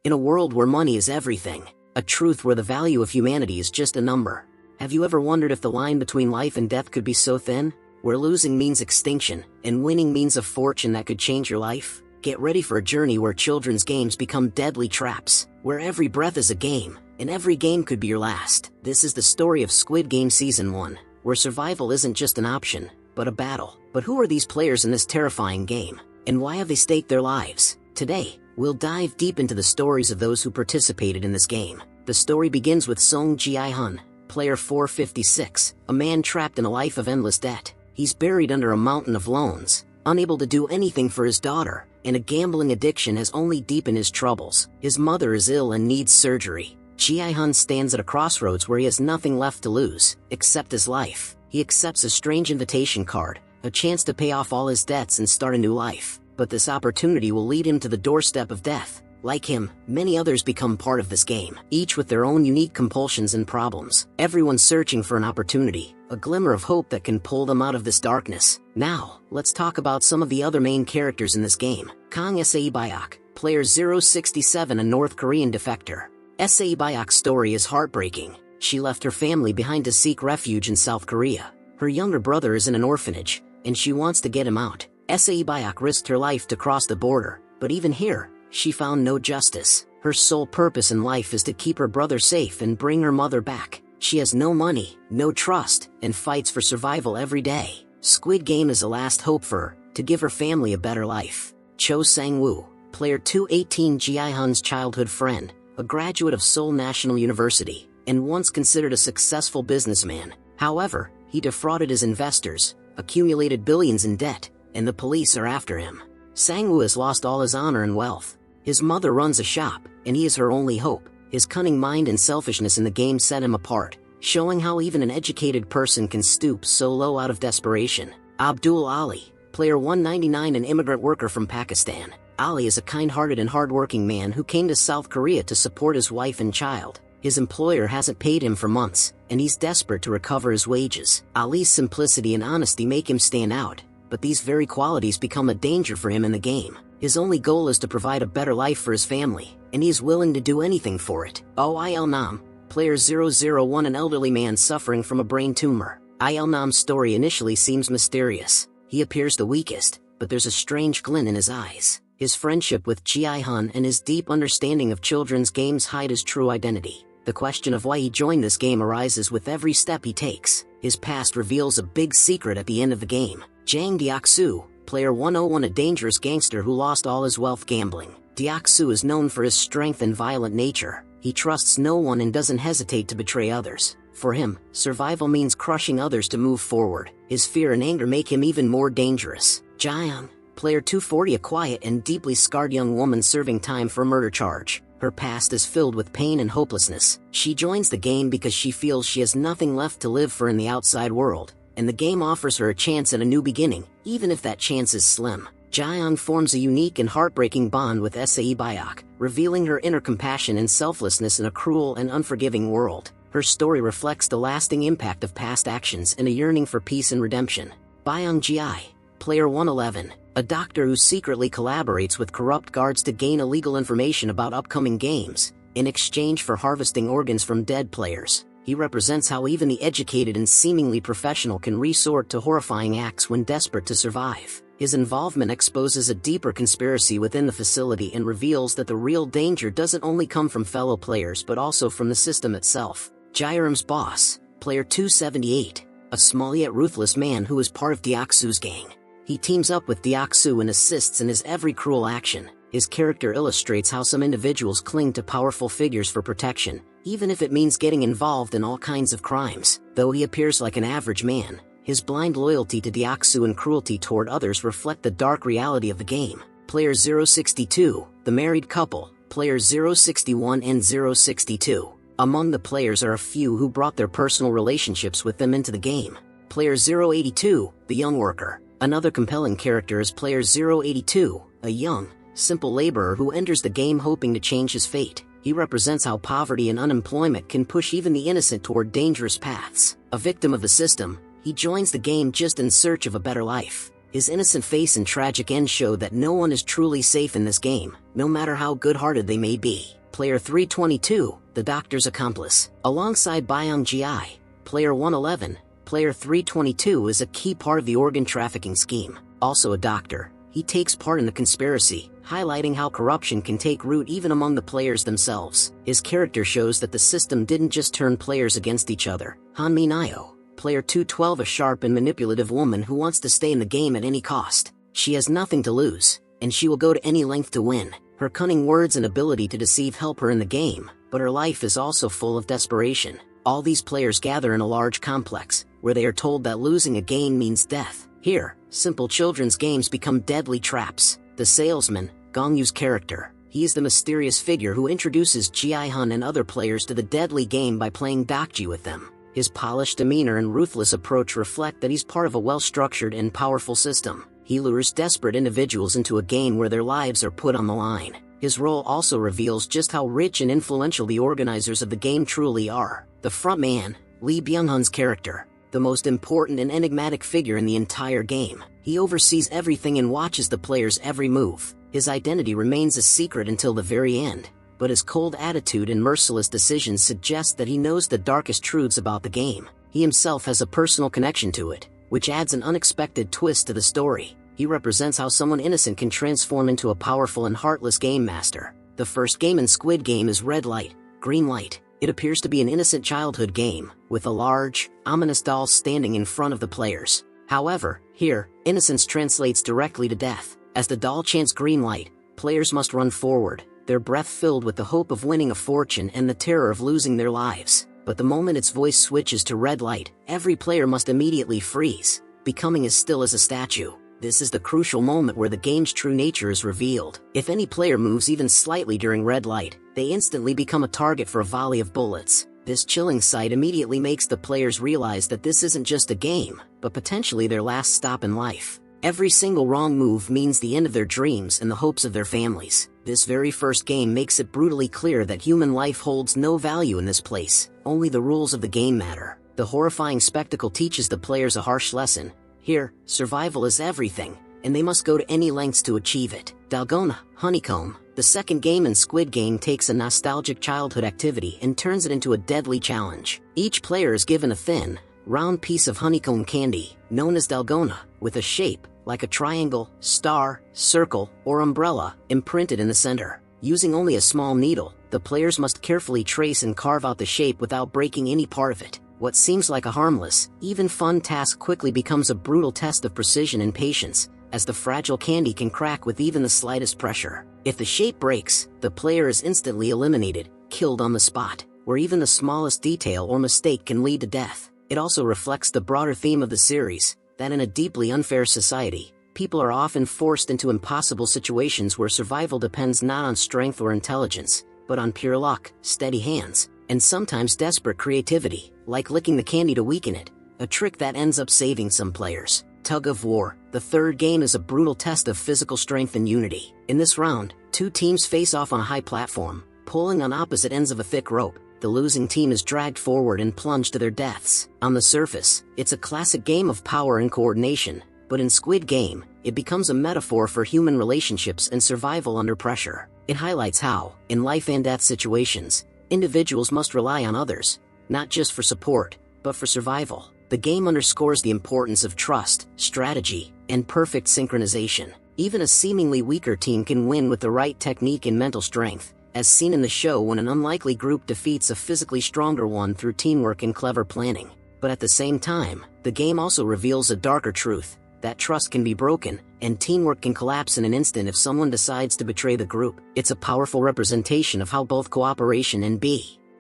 In a world where money is everything, a truth where the value of humanity is just a number, have you ever wondered if the line between life and death could be so thin? Where losing means extinction, and winning means a fortune that could change your life? Get ready for a journey where children's games become deadly traps, where every breath is a game, and every game could be your last. This is the story of Squid Game Season 1, where survival isn't just an option, but a battle. But who are these players in this terrifying game? And why have they staked their lives? Today, we'll dive deep into the stories of those who participated in this game. The story begins with Seong Gi-hun, player 456, a man trapped in a life of endless debt. He's buried under a mountain of loans, unable to do anything for his daughter, and a gambling addiction has only deepened his troubles. His mother is ill and needs surgery. Gi-hun stands at a crossroads where he has nothing left to lose, except his life. He accepts a strange invitation card, a chance to pay off all his debts and start a new life. But this opportunity will lead him to the doorstep of death. Like him, many others become part of this game, each with their own unique compulsions and problems. Everyone's searching for an opportunity, a glimmer of hope that can pull them out of this darkness. Now, let's talk about some of the other main characters in this game. Kang Sae-byeok, player 067, a North Korean defector. Sae-byeok's story is heartbreaking. She left her family behind to seek refuge in South Korea. Her younger brother is in an orphanage, and she wants to get him out. Sae-byeok risked her life to cross the border, but even here, she found no justice. Her sole purpose in life is to keep her brother safe and bring her mother back. She has no money, no trust, and fights for survival every day. Squid Game is a last hope for her, to give her family a better life. Cho Sang-woo, player 218, Gi-hun's childhood friend, a graduate of Seoul National University, and once considered a successful businessman. However, he defrauded his investors, accumulated billions in debt, and the police are after him. Sang-woo has lost all his honor and wealth. His mother runs a shop, and he is her only hope. His cunning mind and selfishness in the game set him apart, showing how even an educated person can stoop so low out of desperation. Abdul Ali, player 199, an immigrant worker from Pakistan. Ali is a kind-hearted and hard-working man who came to South Korea to support his wife and child. His employer hasn't paid him for months, and he's desperate to recover his wages. Ali's simplicity and honesty make him stand out, but these very qualities become a danger for him in the game. His only goal is to provide a better life for his family, and he is willing to do anything for it. Il-nam, player 001, an elderly man suffering from a brain tumor. Il-nam's story initially seems mysterious. He appears the weakest, but there's a strange glint in his eyes. His friendship with Gi-hun and his deep understanding of children's games hide his true identity. The question of why he joined this game arises with every step he takes. His past reveals a big secret at the end of the game. Jang Deok-soo, player 101, a dangerous gangster who lost all his wealth gambling. Deok-soo is known for his strength and violent nature. He trusts no one and doesn't hesitate to betray others. For him, survival means crushing others to move forward. His fear and anger make him even more dangerous. Ji-young, player 240, a quiet and deeply scarred young woman serving time for a murder charge. Her past is filled with pain and hopelessness. She joins the game because she feels she has nothing left to live for in the outside world, and the game offers her a chance at a new beginning, even if that chance is slim. Ji-young forms a unique and heartbreaking bond with Sae-byeok, revealing her inner compassion and selflessness in a cruel and unforgiving world. Her story reflects the lasting impact of past actions and a yearning for peace and redemption. Byung-ji, player 111, a doctor who secretly collaborates with corrupt guards to gain illegal information about upcoming games, in exchange for harvesting organs from dead players. He represents how even the educated and seemingly professional can resort to horrifying acts when desperate to survive. His involvement exposes a deeper conspiracy within the facility and reveals that the real danger doesn't only come from fellow players but also from the system itself. Ji-young's boss, player 278, a small yet ruthless man who is part of Deok-soo's gang. He teams up with Deok-soo and assists in his every cruel action. His character illustrates how some individuals cling to powerful figures for protection, even if it means getting involved in all kinds of crimes. Though he appears like an average man, his blind loyalty to Deok-soo and cruelty toward others reflect the dark reality of the game. Player 062, the married couple, players 061 and 062. Among the players are a few who brought their personal relationships with them into the game. Player 082, the young worker. Another compelling character is player 082, a young, simple laborer who enters the game hoping to change his fate. He represents how poverty and unemployment can push even the innocent toward dangerous paths. A victim of the system, he joins the game just in search of a better life. His innocent face and tragic end show that no one is truly safe in this game, no matter how good-hearted they may be. Player 322, the doctor's accomplice. Alongside Byung Gi, player 111, player 322 is a key part of the organ trafficking scheme. Also a doctor, he takes part in the conspiracy, highlighting how corruption can take root even among the players themselves. His character shows that the system didn't just turn players against each other. Hanmi Nyo, player 212, a sharp and manipulative woman who wants to stay in the game at any cost. She has nothing to lose, and she will go to any length to win. Her cunning words and ability to deceive help her in the game, but her life is also full of desperation. All these players gather in a large complex, where they are told that losing a game means death. Here, simple children's games become deadly traps. The salesman, Gong Yu's character, he is the mysterious figure who introduces Gi-hun and other players to the deadly game by playing dokji with them. His polished demeanor and ruthless approach reflect that he's part of a well-structured and powerful system. He lures desperate individuals into a game where their lives are put on the line. His role also reveals just how rich and influential the organizers of the game truly are. The frontman, Lee Byung-hun's character, the most important and enigmatic figure in the entire game. He oversees everything and watches the players' every move. His identity remains a secret until the very end, but his cold attitude and merciless decisions suggest that he knows the darkest truths about the game. He himself has a personal connection to it, which adds an unexpected twist to the story. He represents how someone innocent can transform into a powerful and heartless game master. The first game in Squid Game is Red Light, Green Light. It appears to be an innocent childhood game, with a large, ominous doll standing in front of the players. However, here, innocence translates directly to death. As the doll chants green light, players must run forward, their breath filled with the hope of winning a fortune and the terror of losing their lives. But the moment its voice switches to red light, every player must immediately freeze, becoming as still as a statue. This is the crucial moment where the game's true nature is revealed. If any player moves even slightly during red light, they instantly become a target for a volley of bullets. This chilling sight immediately makes the players realize that this isn't just a game, but potentially their last stop in life. Every single wrong move means the end of their dreams and the hopes of their families. This very first game makes it brutally clear that human life holds no value in this place. Only the rules of the game matter. The horrifying spectacle teaches the players a harsh lesson. Here, survival is everything, and they must go to any lengths to achieve it. Dalgona, Honeycomb, the second game in Squid Game, takes a nostalgic childhood activity and turns it into a deadly challenge. Each player is given a thin, round piece of honeycomb candy, known as Dalgona, with a shape, like a triangle, star, circle, or umbrella, imprinted in the center. Using only a small needle, the players must carefully trace and carve out the shape without breaking any part of it. What seems like a harmless, even fun task quickly becomes a brutal test of precision and patience, as the fragile candy can crack with even the slightest pressure. If the shape breaks, the player is instantly eliminated, killed on the spot, where even the smallest detail or mistake can lead to death. It also reflects the broader theme of the series, that in a deeply unfair society, people are often forced into impossible situations where survival depends not on strength or intelligence, but on pure luck, steady hands, and sometimes desperate creativity, like licking the candy to weaken it, a trick that ends up saving some players. Tug of War, the third game, is a brutal test of physical strength and unity. In this round, two teams face off on a high platform, pulling on opposite ends of a thick rope. The losing team is dragged forward and plunged to their deaths. On the surface, it's a classic game of power and coordination, but in Squid Game, it becomes a metaphor for human relationships and survival under pressure. It highlights how, in life and death situations, individuals must rely on others, not just for support, but for survival. The game underscores the importance of trust, strategy, and perfect synchronization. Even a seemingly weaker team can win with the right technique and mental strength, as seen in the show when an unlikely group defeats a physically stronger one through teamwork and clever planning. But at the same time, the game also reveals a darker truth, that trust can be broken, and teamwork can collapse in an instant if someone decides to betray the group. It's a powerful representation of how both cooperation and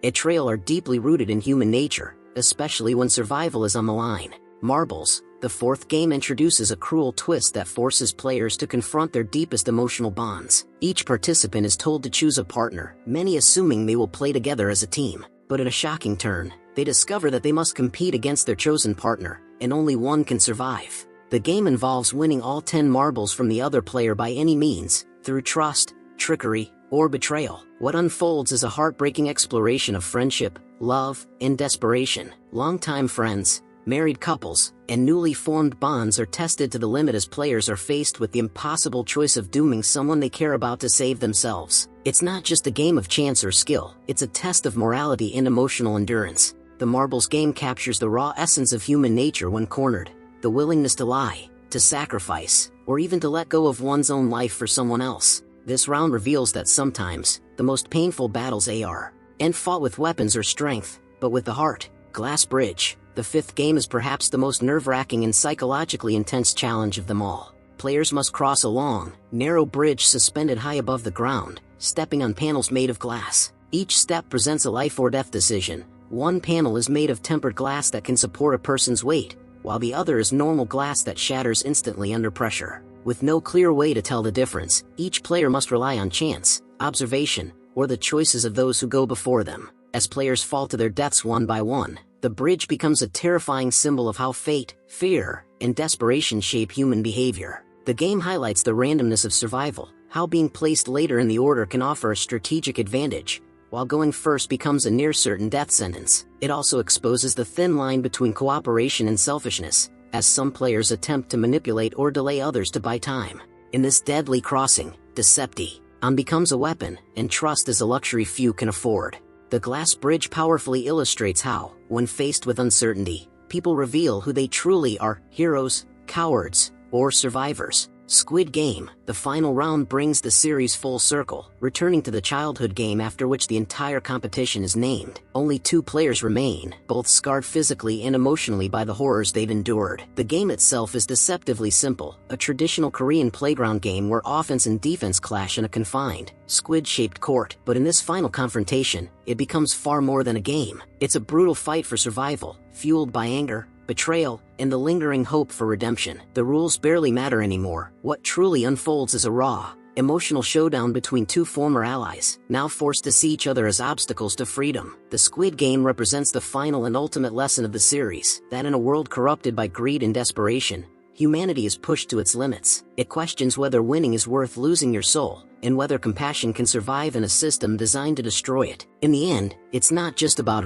betrayal are deeply rooted in human nature, especially when survival is on the line. Marbles, the fourth game, introduces a cruel twist that forces players to confront their deepest emotional bonds. Each participant is told to choose a partner, many assuming they will play together as a team. But at a shocking turn, they discover that they must compete against their chosen partner, and only one can survive. The game involves winning all 10 marbles from the other player by any means, through trust, trickery, or betrayal. What unfolds is a heartbreaking exploration of friendship, love, and desperation. Longtime friends, married couples, and newly formed bonds are tested to the limit as players are faced with the impossible choice of dooming someone they care about to save themselves. It's not just a game of chance or skill, it's a test of morality and emotional endurance. The marbles game captures the raw essence of human nature when cornered: the willingness to lie, to sacrifice, or even to let go of one's own life for someone else. This round reveals that sometimes, the most painful battles aren't fought with weapons or strength, but with the heart. Glass Bridge, the fifth game, is perhaps the most nerve-wracking and psychologically intense challenge of them all. Players must cross a long, narrow bridge suspended high above the ground, stepping on panels made of glass. Each step presents a life or death decision. One panel is made of tempered glass that can support a person's weight, while the other is normal glass that shatters instantly under pressure. With no clear way to tell the difference, each player must rely on chance, observation, or the choices of those who go before them. As players fall to their deaths one by one, the bridge becomes a terrifying symbol of how fate, fear, and desperation shape human behavior. The game highlights the randomness of survival, how being placed later in the order can offer a strategic advantage, while going first becomes a near-certain death sentence. It also exposes the thin line between cooperation and selfishness, as some players attempt to manipulate or delay others to buy time. In this deadly crossing, deception becomes a weapon, and trust is a luxury few can afford. The Glass Bridge powerfully illustrates how, when faced with uncertainty, people reveal who they truly are: heroes, cowards, or survivors. Squid Game, the final round, brings the series full circle, returning to the childhood game after which the entire competition is named. Only 2 players remain, both scarred physically and emotionally by the horrors they've endured. The game itself is deceptively simple, a traditional Korean playground game where offense and defense clash in a confined, squid-shaped court. But in this final confrontation, it becomes far more than a game. It's a brutal fight for survival, fueled by anger, betrayal, and the lingering hope for redemption. The rules barely matter anymore. What truly unfolds is a raw, emotional showdown between 2 former allies, now forced to see each other as obstacles to freedom. The Squid Game represents the final and ultimate lesson of the series, that in a world corrupted by greed and desperation, humanity is pushed to its limits. It questions whether winning is worth losing your soul, and whether compassion can survive in a system designed to destroy it. In the end, it's not just about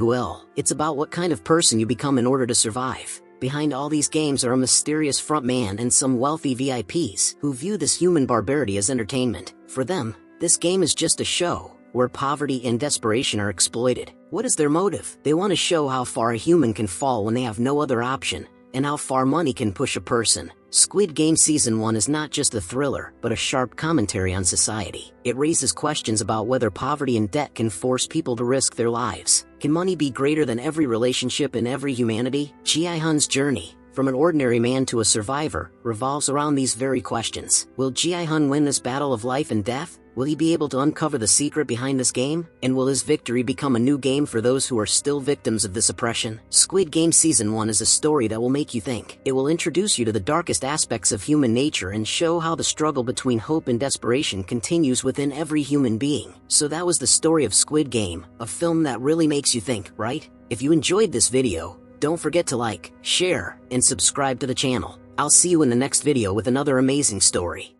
it's about what kind of person you become in order to survive. Behind all these games are a mysterious frontman and some wealthy VIPs who view this human barbarity as entertainment. For them, this game is just a show, where poverty and desperation are exploited. What is their motive? They want to show how far a human can fall when they have no other option, and how far money can push a person. Squid Game Season 1 is not just a thriller, but a sharp commentary on society. It raises questions about whether poverty and debt can force people to risk their lives. Can money be greater than every relationship and every humanity? Gi-hun's journey, from an ordinary man to a survivor, revolves around these very questions. Will Gi-hun win this battle of life and death? Will he be able to uncover the secret behind this game? And will his victory become a new game for those who are still victims of this oppression? Squid Game Season 1 is a story that will make you think. It will introduce you to the darkest aspects of human nature and show how the struggle between hope and desperation continues within every human being. So that was the story of Squid Game, a film that really makes you think, right? If you enjoyed this video, don't forget to like, share, and subscribe to the channel. I'll see you in the next video with another amazing story.